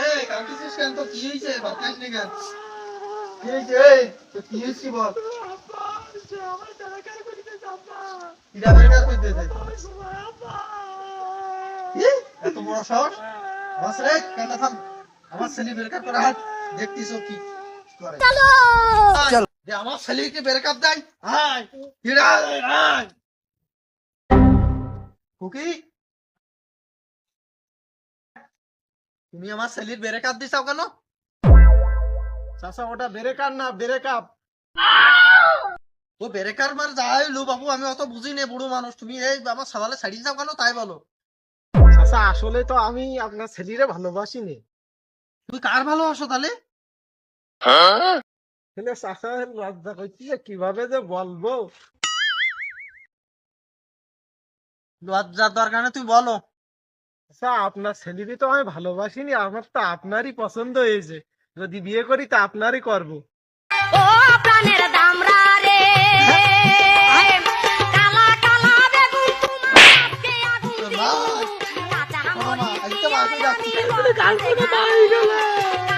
এই কাঁদছিস কেন? তো কি হয়েছে? বাতাস নি কেন? কি হয়েছে? এই তো কি হয়েছে বল? কিরা বেকার করতেছে? কি? এত বড় সাহস? বাস রে, কেন থাম? আমার ছেলে বেকার করে হাত দেখতিস ও কি করে? চলো যে আমার ছেলেকে বেকার দেয়। হাই কিরা হাই খুকি, তুমি আমার ছেলের বেকার দিছাও কেন? চাচা ওটা ব্রেকার না ব্রেকআপ। ও বেকার মার যাই লো বাবু, আমি অত বুঝি নে, বুড়ো মানুষ। তুমি এই আমার সওয়ালে ছাড়িয়ে যাও কেন তাই বলো। চাচা আসলে তো আমি আপনার ছেলেরে ভালোবাসি নে। তুমি কার ভালোবাসো তাহলে? তাহলে চাচা লজ্জা করছি যে কিভাবে যে বলবো। লজ্জার দরকার নেই, তুমি বলো। আচ্ছা আপনার ছেলেরই তো আমি ভালোবাসিনি, আমার তো আপনারই পছন্দ হয়েছে। যদি বিয়ে করি তা আপনারই করবো। ও প্রাণের দামরা রে কালা কালা বেগুন তোমার আজকে আগুন তো দিব না, কাঁচা শোনো না, মরিচ এই তো দিয়া বাসে যাচ্ছি। আমি বলতে পারি না।